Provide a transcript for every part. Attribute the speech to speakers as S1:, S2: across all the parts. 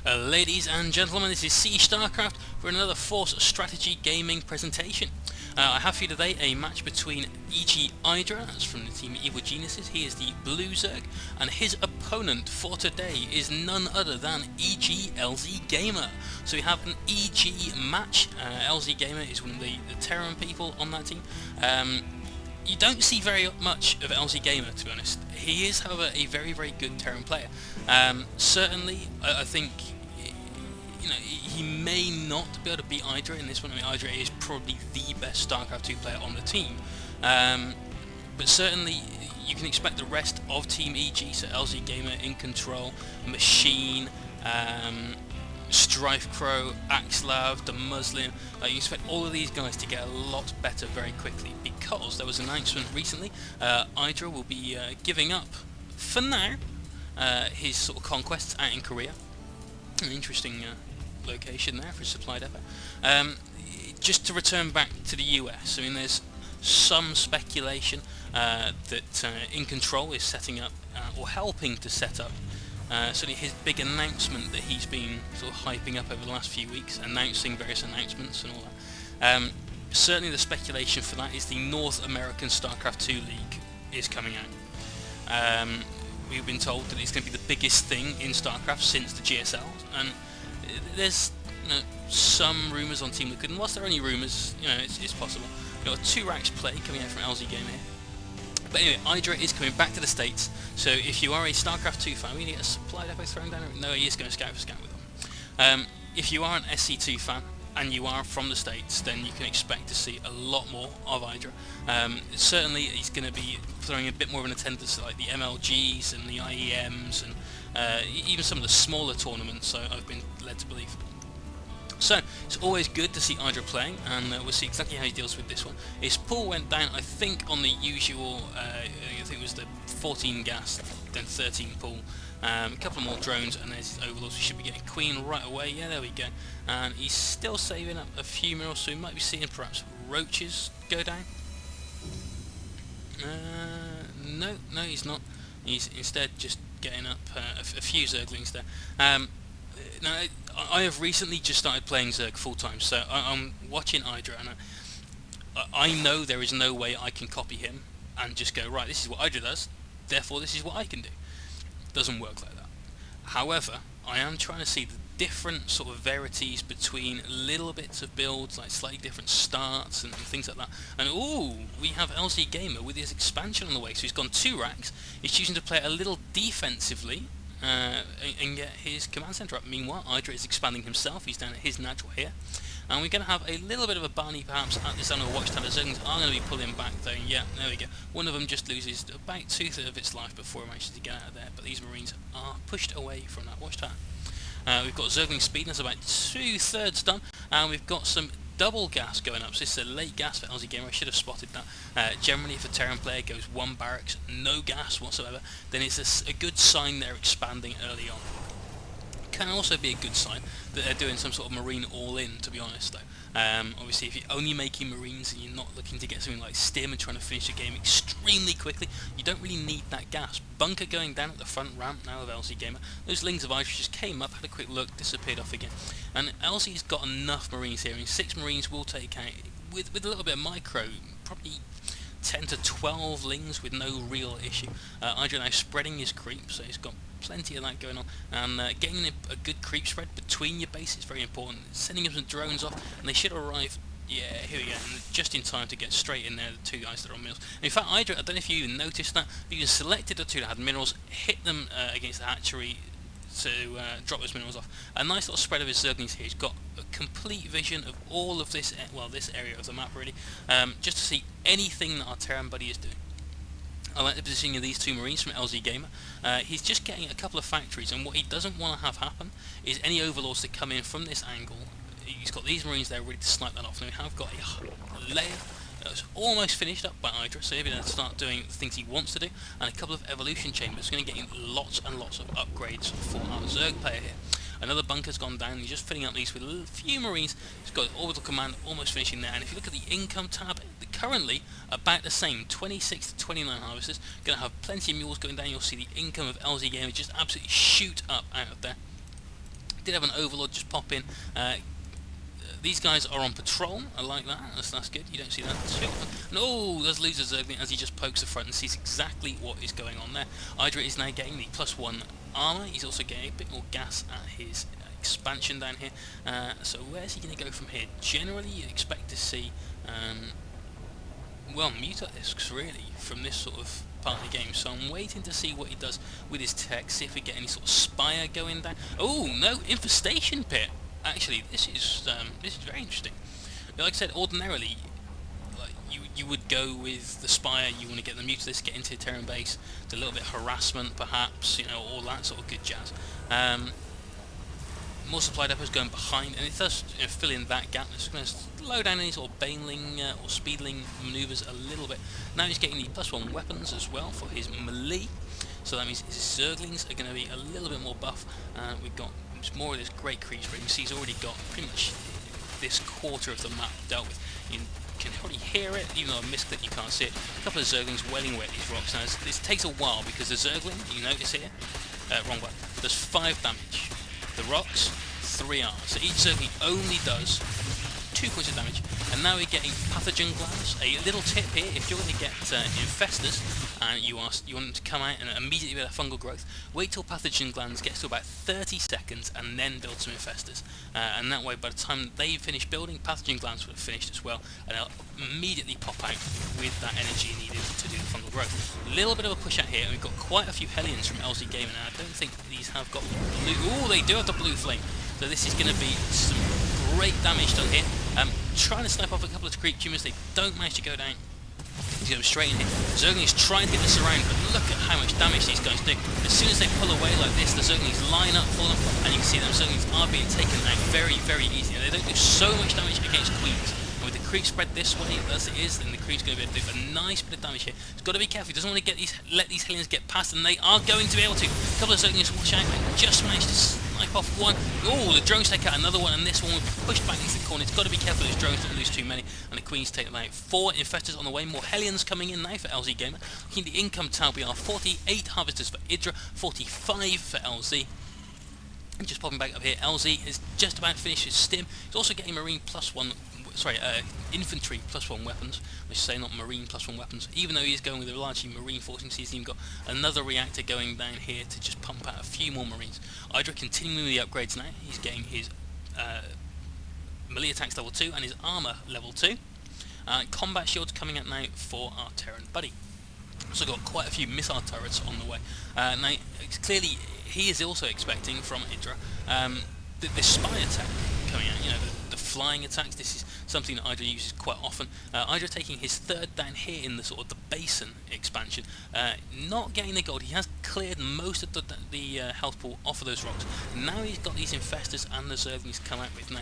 S1: Ladies and gentlemen, this is Siege StarCraft for another Force Strategy Gaming presentation. I have for you today a match between E.G. Idra, that's from the team Evil Geniuses. He is the Blue Zerg, and his opponent for today is none other than E.G. LzGameR. So we have an E.G. match. LzGameR is one of the Terran people on that team. You don't see very much of LzGameR, to be honest. He is, however, a very, very good Terran player. Certainly, I think, you know, he may not be able to beat Idra in this one. I mean, Idra is probably the best StarCraft 2 player on the team. But certainly, you can expect the rest of Team EG, so LzGameR in control, Machine, Strife Crow, Axlav, the Muslim. You expect all of these guys to get a lot better very quickly, because there was an announcement recently. Idra will be giving up, for now, his sort of conquests out in Korea. An interesting location there for a supply depot. Just to return back to the US. I mean, there's some speculation that In Control is setting up, or helping to set up, certainly his big announcement that he's been sort of hyping up over the last few weeks, announcing various announcements and all that. Certainly the speculation for that is the North American StarCraft 2 League is coming out. We've been told that it's going to be the biggest thing in StarCraft since the GSL, and there's, you know, some rumours on Team Liquid, and whilst they're only rumours, you know, it's possible. We've got a 2 racks play coming out from LzGameR here. But anyway, Idra is coming back to the States, so if you are a StarCraft 2 fan, we need a supply depot thrown down. No, he is going to scout for scout with them. If you are an SC2 fan, and you are from the States, then you can expect to see a lot more of Idra. Certainly he's going to be throwing a bit more of an attendance at like the MLGs and the IEMs and even some of the smaller tournaments, I've been led to believe. So it's always good to see Idra playing, and we'll see exactly how he deals with this one. His pool went down, I think, on the usual, I think it was the 14 gas, then 13 pool. A couple more drones, and there's his overlords. We should be getting Queen right away. Yeah, there we go. And he's still saving up a few minerals, so we might be seeing perhaps roaches go down. No, he's not. He's instead just getting up a few Zerglings there. Now, I have recently just started playing Zerg full time, so I'm watching Idra, and I know there is no way I can copy him and just go, right, this is what Idra does, therefore this is what I can do. Doesn't work like that. However, I am trying to see the different sort of verities between little bits of builds, like slightly different starts and things like that. And ooh, we have LzGameR with his expansion on the way, so he's gone 2 racks. He's choosing to play a little defensively and get his command center up. Meanwhile, Idra is expanding himself. He's down at his natural here. And we're going to have a little bit of a Barney perhaps at this Animal Watchtower. Zerglings are going to be pulling back though. Yeah, there we go. One of them just loses about 2/3 of its life before it manages to get out of there. But these Marines are pushed away from that Watchtower. We've got Zergling speed, that's about 2/3 done. And we've got some double gas going up. So this is a late gas for LzGameR. I should have spotted that. Generally, if a Terran player goes 1 barracks, no gas whatsoever, then it's a good sign they're expanding early on. Can also be a good sign that they're doing some sort of Marine all-in, to be honest though. Obviously, if you're only making Marines and you're not looking to get something like Stim and trying to finish the game extremely quickly, you don't really need that gas. Bunker going down at the front ramp now of LzGameR. Those Lings of Idra just came up, had a quick look, disappeared off again. And LZ's got enough Marines here. I mean, 6 Marines will take out, with a little bit of micro, probably 10 to 12 Lings with no real issue. Idra now spreading his creep, so he's got plenty of that going on, and getting a good creep spread between your bases is very important. Sending him some drones off, and they should arrive, yeah, here we go, just in time to get straight in there, the 2 guys that are on minerals. In fact, Idra, I don't know if you even noticed that, but you selected the 2 that had minerals, hit them against the hatchery to drop those minerals off. A nice little spread of his Zerglings here. He's got a complete vision of all of this, well, this area of the map really, just to see anything that our Terran buddy is doing. I like the positioning of these 2 Marines from LzGameR. He's just getting a couple of factories, and what he doesn't want to have happen is any overlords that come in from this angle. He's got these Marines there ready to snipe that off, and we have got a layer that's almost finished up by Idra, so he's going to start doing the things he wants to do, and a couple of evolution chambers. Going to get lots and lots of upgrades for our Zerg player here. Another bunker's gone down. He's just filling up these with a few Marines. He's got orbital command almost finishing there. And if you look at the income tab, currently about the same, 26 to 29 harvesters. Going to have plenty of mules going down. You'll see the income of LzGameR just absolutely shoot up out of there. did have an Overlord just pop in. These guys are on patrol. I like that. That's good. You don't see that too often. No, there's Loser Zergling as he just pokes the front and sees exactly what is going on there. Idra is now getting the +1 armor. He's also getting a bit more gas at his expansion down here. So where's he going to go from here? Generally, you expect to see, well, Mutalisks really from this sort of part of the game. So I'm waiting to see what he does with his tech. See if we get any sort of Spire going down. Oh no, Infestation Pit. Actually, this is very interesting. Like I said, ordinarily, like you would go with the Spire. You want to get the Mutalisk, get into Terran base, do a little bit of harassment, perhaps, you know, all that sort of good jazz. More supply depots going behind, and it does, you know, fill in that gap. It's going to slow down any sort of baneling or speedling manoeuvres a little bit. Now he's getting the +1 weapons as well for his melee, so that means his Zerglings are going to be a little bit more buff. We've got more of this great creep spread. You see he's already got pretty much this quarter of the map dealt with. You can probably hear it, even though I misclicked you can't see it. A couple of Zerglings wailing away at these rocks. Now this takes a while because the Zergling, you notice here, wrong button, does 5 damage. The rocks, 3 armor. So each Zergling only does 2 points of damage. And now we're getting Pathogen Glands. A little tip here, if you're going to get Infestors, and you want them to come out and immediately with a fungal growth, wait till Pathogen Glands gets to about 30 seconds and then build some Infestors. And that way, by the time they finish building, Pathogen Glands would have finished as well, and they'll immediately pop out with that energy needed to do the fungal growth. A little bit of a push out here, and we've got quite a few Hellions from LzGameR now. I don't think these have got blue. Oh, they do have the blue flame. So this is going to be some great damage done here. Trying to snipe off a couple of creep tumors, they don't manage to go down. He's going straight in here. Zerglings trying to get this around, but look at how much damage these guys do. As soon as they pull away like this, the Zerglings line up for them, and you can see that the Zerglings are being taken out very, very easily. They don't do so much damage against Queens. And with the creep spread this way, as it is, then the Queen's going to be able to do a nice bit of damage here. He's got to be careful. He doesn't want to let these Hellions get past, and they are going to be able to. A couple of Zerglings watch out, and just managed to snipe off one. Oh, the drones take out another one, and this one will be pushed back into the corner. It's got to be careful those drones don't lose too many, and the Queens take them out. 4 Infestors on the way, more Hellions coming in now for LzGameR. Looking at the income tab, we are 48 Harvesters for Idra, 45 for LZ. And just popping back up here, LZ is just about to finish his stim. He's also getting Marine +1, sorry, Infantry +1 weapons. I should say, not Marine +1 weapons. Even though he's going with a largely Marine forcing, he's even got another reactor going down here to just pump out a few more Marines. Idra continuing with the upgrades now. He's getting his melee attacks level 2 and his armor level 2. Combat shields coming out now for our Terran buddy. Also got quite a few missile turrets on the way. Now, clearly, he is also expecting from Idra this spy attack coming out. You know, the flying attacks. This is something that Idra uses quite often. Idra taking his 3rd down here in the sort of the basin expansion. Not getting the gold. He has cleared most of the health pool off of those rocks. Now he's got these Infestors and the Zerglings come out with. Now,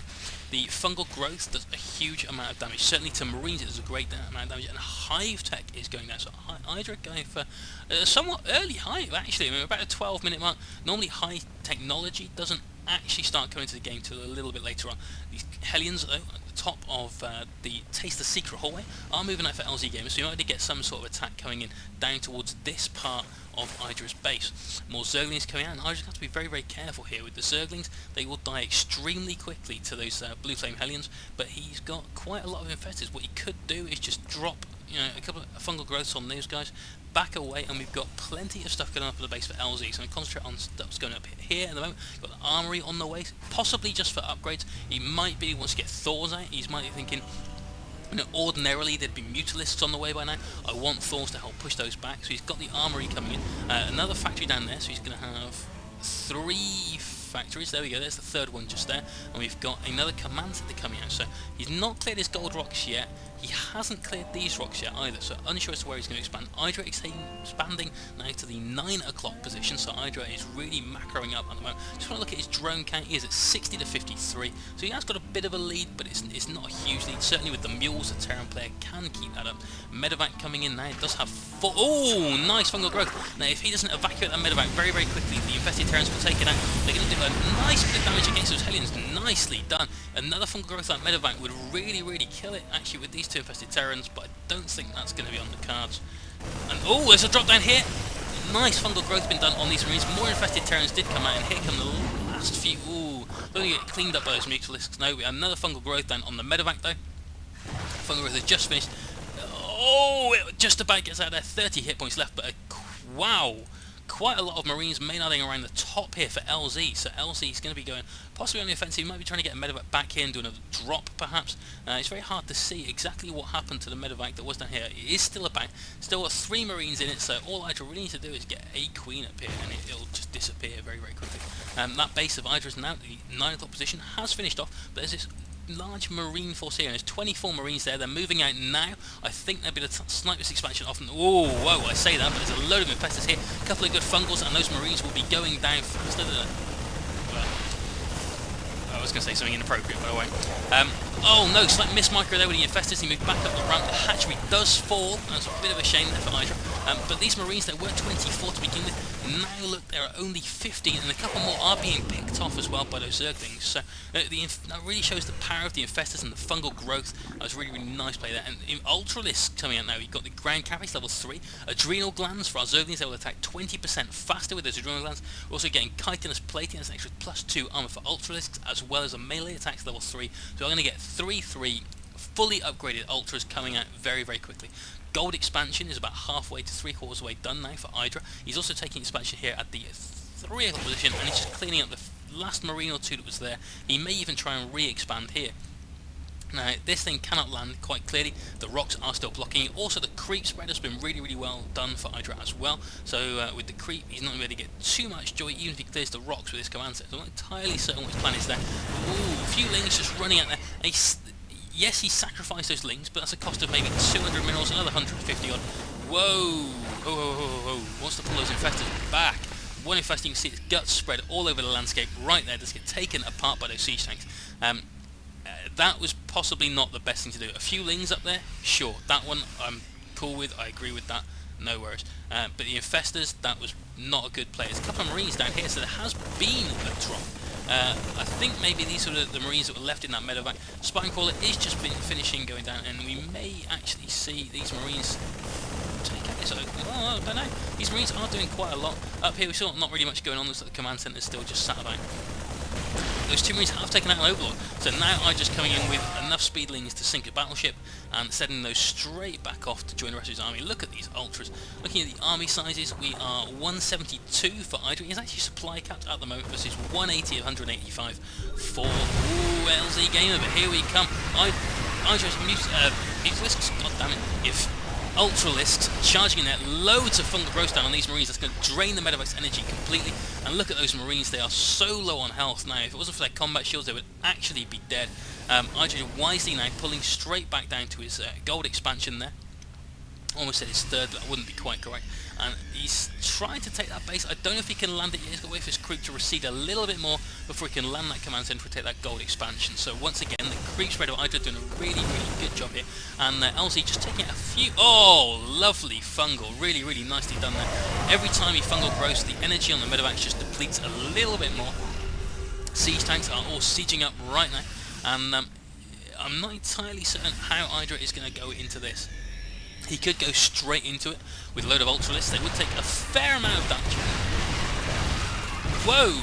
S1: the fungal growth does a huge amount of damage. Certainly to Marines it does a great amount of damage, and Hive Tech is going down. So Idra going for a somewhat early Hive, actually. I mean, about a 12-minute mark. Normally high technology doesn't actually start coming to the game till a little bit later on. These Hellions, though, at the top of the Taste the Secret hallway, are moving out for LzGameR, so you might get some sort of attack coming in down towards this part of Idra's base. More Zerglings coming out, and Idra's got to be very, very careful here with the Zerglings. They will die extremely quickly to those blue flame Hellions, but he's got quite a lot of Infestors. What he could do is just drop, you know, a couple of fungal growths on those guys, back away, and we've got plenty of stuff going up at the base for LZ, so we concentrate on stuff's going up here at the moment. We've got the armory on the way, possibly just for upgrades. He might be, wants to get Thors out, he might be thinking, you know, ordinarily there'd be Mutalisks on the way by now. I want Thors to help push those back, so he's got the armory coming in. Another factory down there, so he's going to have 3 factories. There we go, there's the 3rd one just there, and we've got another command center coming out. So he's not cleared his gold rocks yet. He hasn't cleared these rocks yet either, so unsure as to where he's going to expand. Idra is expanding now to the 9 o'clock position, so Idra is really macroing up at the moment. Just want to look at his drone count. He is at 60 to 53, so he has got a bit of a lead, but it's not a huge lead. Certainly with the mules, the Terran player can keep that up. Medevac coming in now, it does have 4. Oh, nice fungal growth. Now, if he doesn't evacuate that Medevac very, very quickly, the infested Terrans will take it out. They're going to do a nice bit of damage against those Hellions. Nicely done. Another fungal growth like Medevac would really, really kill it, actually, with these 2 infested Terrans, but I don't think that's going to be on the cards. And oh, there's a drop down here. Nice fungal growth been done on these Marines. More infested Terrans did come out, and here come the last few. Ooh, going to get cleaned up by those Ultralisks. No, we have another fungal growth down on the medevac though. Fungal growth has just finished. Oh, it just about gets out there. 30 hit points left, but wow, quite a lot of Marines mainlining around the top here for LZ. So LZ is going to be going possibly on the offensive. He might be trying to get a medevac back here and do another drop, perhaps. It's very hard to see exactly what happened to the medevac that was down here. It is still about. Still got 3 Marines in it, so all Idra really needs to do is get a Queen up here, and it'll just disappear very, very quickly. That base of Idra is now the 9 o'clock position, has finished off, but there's this large Marine force here, and there's 24 Marines there. They're moving out now. I think there'll be the snipe this expansion off. Oh, whoa, I say that, but there's a load of Infestors here, a couple of good fungals, and those Marines will be going down faster than... Well, I was going to say something inappropriate, but I won't. Oh no, slight mismicro there with the Infestors. He moved back up the ramp. The hatchery does fall. That's a bit of a shame there for Idra. But these Marines, there were 24 to begin with. Now look, there are only 15, and a couple more are being picked off as well by those Zerglings. So that really shows the power of the Infestors and the fungal growth. That was really, really nice play there. And Ultralisk coming out now. We've got the Ground Cavities level 3. Adrenal Glands for our Zerglings. They will attack 20% faster with those Adrenal Glands. We're also getting Chitinous Plating. That's an extra +2 armor for Ultralisks, as well as a melee attacks level 3. So we're going to get 3 fully upgraded Ultras coming out very, very quickly. Gold expansion is about halfway to 3/4 way done now for Idra. He's also taking expansion here at the 3 o'clock position, and he's just cleaning up the last Marine or 2 that was there. He may even try and re-expand here. Now, this thing cannot land quite clearly. The rocks are still blocking. Also, the creep spread has been really, really well done for Idra as well. So, with the creep, he's not going to get too much joy, even if he clears the rocks with his command set. So, I'm not entirely certain what his plan is there. Ooh, a few lings just running out there. And yes, he sacrificed those lings, but that's a cost of maybe 200 minerals, another 150 odd. Whoa! Oh, wants to pull those Infestors back. One Infestor, you can see its guts spread all over the landscape right there. Just get taken apart by those siege tanks. That was possibly not the best thing to do. A few lings up there, sure. That one I'm cool with. I agree with that. No worries. But the Infestors, that was not a good play. There's a couple of Marines down here, so there has been a drop. I think maybe these are the Marines that were left in that medevac. Spinecrawler is just finishing going down, and we may actually see these Marines take out this. Oh, I don't know. These Marines are doing quite a lot. Up here we saw not really much going on. Looks like the command centre is still just sat about. Those 2 Marines have taken out an Overlord, so now I'm just coming in with enough speedlings to sink a battleship and sending those straight back off to join the rest of his army. Look at these Ultras. Looking at the army sizes, we are 172 for Idra. He's actually supply capped at the moment versus 180 of 185 for LzGameR, but here we come. Idra's Ultralisks, god damn it. If Ultralisks charging in there, loads of fungal growth down on these Marines. That's going to drain the medevac's energy completely. And look at those Marines, they are so low on health now. If it wasn't for their combat shields, they would actually be dead. Idra wisely now pulling straight back down to his gold expansion there. Almost said his 3rd, but that wouldn't be quite correct. And he's trying to take that base. I don't know if he can land it yet. He's got to wait for his creep to recede a little bit more before he can land that command center to take that gold expansion. So once again, the creep spread of Idra doing a really, really good job here. And LZ just taking out a few... Oh, lovely fungal. Really, really nicely done there. Every time he fungal grows, the energy on the medevac just depletes a little bit more. Siege tanks are all sieging up right now. And I'm not entirely certain how Idra is going to go into this. He could go straight into it with a load of Ultralisks. They would take a fair amount of damage. Whoa!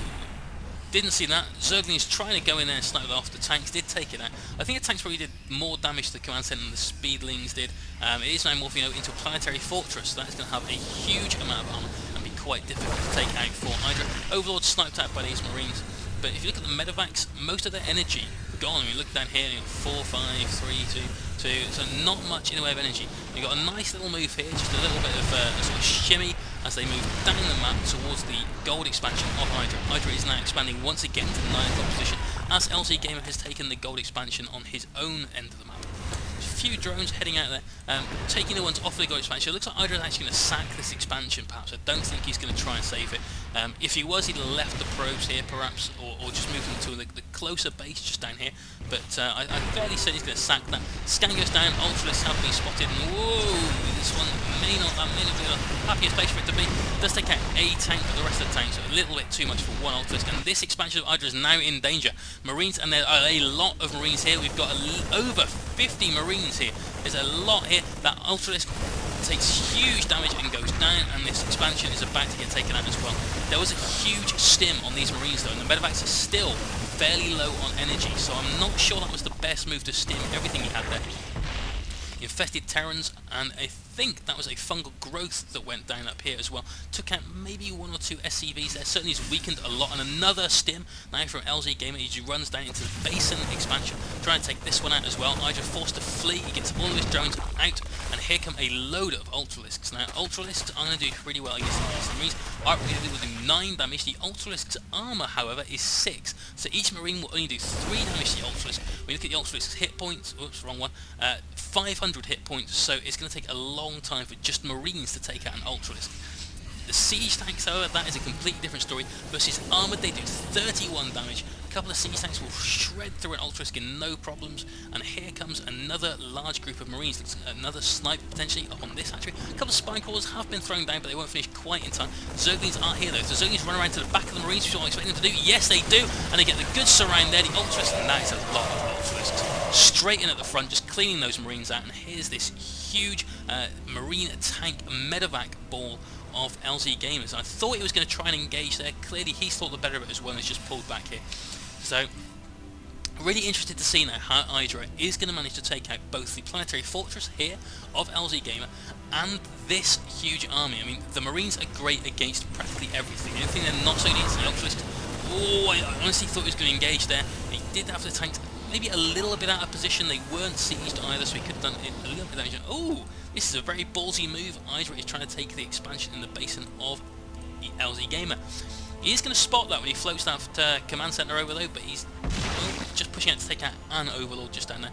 S1: Didn't see that. Zerglings trying to go in there and snipe it off. The tanks did take it out. I think the tanks probably did more damage to the command center than the speedlings did. It is now morphing into a planetary fortress. That is going to have a huge amount of armor and be quite difficult to take out for Idra. Overlord sniped out by these Marines. But if you look at the medevacs, most of their energy gone. We look down here, you got 4, 5, 3, 2, so not much in the way of energy. You've got a nice little move here, just a little bit of a sort of shimmy as they move down the map towards the gold expansion of Idra. Idra is now expanding once again to the 9 o'clock position as LzGameR has taken the gold expansion on his own end of the map. A few drones heading out there, taking the ones off the gold expansion. It looks like Idra is actually going to sack this expansion perhaps. I don't think he's going to try and save it. If he was, he'd have left the probes here perhaps, or just moved them to the closer base just down here. But I'm fairly certain he's going to sack that. Scan goes down, Ultralisk have been spotted, and whoa, this one may not be the happiest place for it to be. It does take out a tank, but the rest of the tanks are a little bit too much for one Ultralisk, and this expansion of Idra is now in danger. Marines, and there are a lot of Marines here. We've got over 50 Marines here. There's a lot here. That Ultralisk takes huge damage and goes down, and this expansion is about to get taken out as well. There was a huge stim on these Marines though, and the medevacs are still fairly low on energy, so I'm not sure that was the best move to stim everything he had there. Infested Terrans, and I think that was a fungal growth that went down up here as well. Took out maybe 1 or 2 SCVs there, certainly has weakened a lot, and another stim now from LzGamer. He runs down into the basin expansion, trying to take this one out as well. Idra forced to flee, he gets all of his drones out, and here come a load of Ultralisks. Now, Ultralisks are going to do pretty well against the Marines. Are really will do 9 damage. The Ultralisk's armour, however, is 6, so each Marine will only do 3 damage to the Ultralisk. When you look at the Ultralisk's hit points, oops, wrong one, 500 hit points, so it's going to take a long time for just Marines to take out an Ultralisk. The siege tanks, however, that is a completely different story. Versus armoured, they do 31 damage. A couple of siege tanks will shred through an Ultralisk in no problems. And here comes another large group of Marines. Looks another sniper potentially up on this hatchery. A couple of spine crawlers have been thrown down, but they won't finish quite in time. Zerglings are here though. So Zerglings run around to the back of the Marines, which is what I expect them to do. Yes, they do, and they get the good surround there. The Ultralisk, and that is a lot of Ultralisks. Straight in at the front, just cleaning those Marines out. And here's this huge Marine tank medevac ball of LzGamer's. I thought he was going to try and engage there. Clearly he's thought the better of it as well, and has just pulled back here. So really interested to see now how Idra is going to manage to take out both the planetary fortress here of LzGamer and this huge army. I mean, the Marines are great against practically everything. The only thing they're not so good is the Ultralisk. Oh, I honestly thought he was going to engage there. He did have the tanks maybe a little bit out of position. They weren't sieged either, so he could have done it a little bit of damage. Oh, this is a very ballsy move. Idra is trying to take the expansion in the basin of the LzGamer. He is going to spot that when he floats that command center over though, but he's just pushing out to take out an Overlord just down there.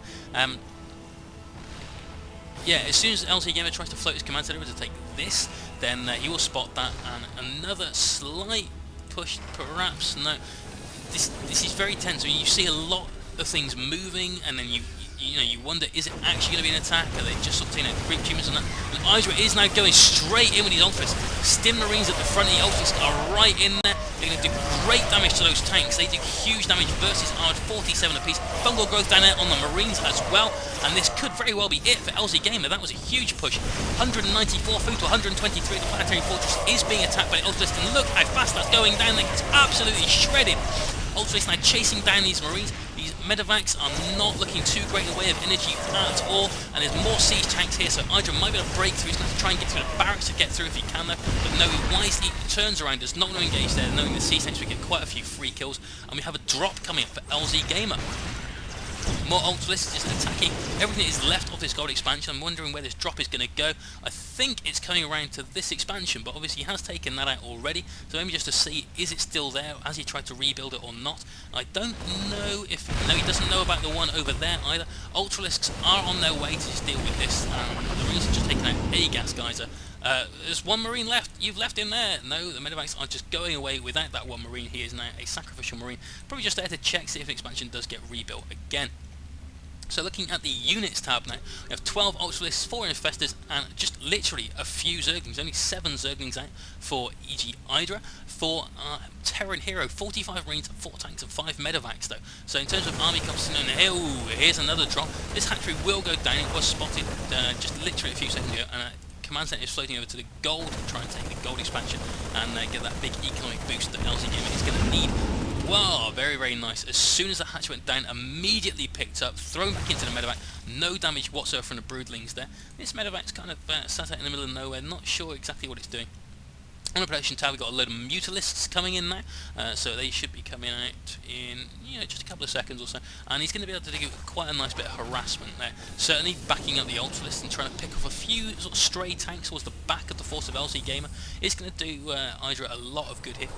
S1: Yeah, as soon as LzGamer tries to float his command center over to take this, then he will spot that, and another slight push, perhaps. No, this is very tense. I mean, you see a lot of things moving, and then you wonder, is it actually going to be an attack? Are they just sort of creep tumors and that? But Idra is now going straight in with his Ultras. Stim Marines at the front of the Ultras are right in there. They're going to do great damage to those tanks. They do huge damage versus ours, 47 apiece. Fungal growth down there on the Marines as well, and this could very well be it for LzGamer. That was a huge push. 194 through to 123. The planetary fortress is being attacked by the Ultralisk, and look how fast that's going down there. It's absolutely shredded. Ultralisk now chasing down these Marines. These medevacs are not looking too great in the way of energy at all, and there's more siege tanks here, so Idra might be able to break through. He's going to try and get through the barracks to get through if he can though, but no, he wisely turns around, does not want to engage there, knowing the siege tanks will get quite a few free kills, and we have a drop coming up for LzGamer. More Ultralisks just attacking everything that is left of this gold expansion. I'm wondering where this drop is going to go. I think it's coming around to this expansion, but obviously he has taken that out already. So maybe just to see, is it still there? Has he tried to rebuild it or not? I don't know if... No, he doesn't know about the one over there either. Ultralisks are on their way to just deal with this. The Marines have just taken out a gas geyser. There's one Marine left. You've left him there. No, the medevacs are just going away without that one Marine. He is now a sacrificial Marine. Probably just there to check, see if the expansion does get rebuilt again. So looking at the units tab now, we have 12 Ultralisks, 4 Infestors, and just literally a few Zerglings. Only 7 Zerglings out for E.g. Idra. For Terran Hero, 45 Marines, 4 tanks, and 5 medevacs though. So in terms of army composition, here's another drop. This hatchery will go down. It was spotted just literally a few seconds ago, and command center is floating over to the gold, trying to take the gold expansion and get that big economic boost that LzGamer is going to need. Wow, very, very nice. As soon as the hatch went down, immediately picked up, thrown back into the medevac. No damage whatsoever from the broodlings there. This medevac's kind of sat out in the middle of nowhere, not sure exactly what it's doing. On the production tab, we've got a load of Mutalisks coming in now, so they should be coming out in just a couple of seconds or so, and he's going to be able to do quite a nice bit of harassment there. Certainly backing up the Ultralisk and trying to pick off a few sort of stray tanks towards the back of the force of LzGamer is going to do Idra a lot of good here.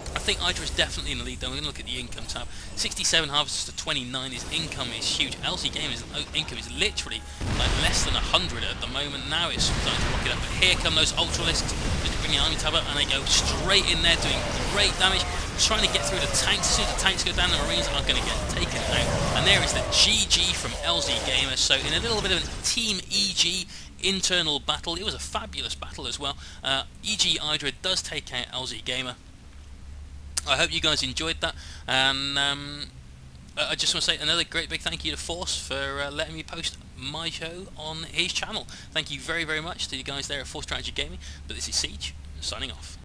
S1: I think Idra is definitely in the lead though. We're going to look at the income tab. 67 harvests to 29. His income is huge. LzGamer's income is literally like less than 100 at the moment. Now it's starting to rocket up. But here come those Ultralisks. Just bring the army tab up, and they go straight in there doing great damage. Trying to get through the tanks. As soon as the tanks go down, the Marines are going to get taken out. And there is the GG from LzGamer. So in a little bit of a Team EG internal battle, it was a fabulous battle as well. EG Idra does take out LzGamer. I hope you guys enjoyed that, and I just want to say another great big thank you to Force for letting me post my show on his channel. Thank you very, very much to you guys there at Force Strategy Gaming. But this is Siege, signing off.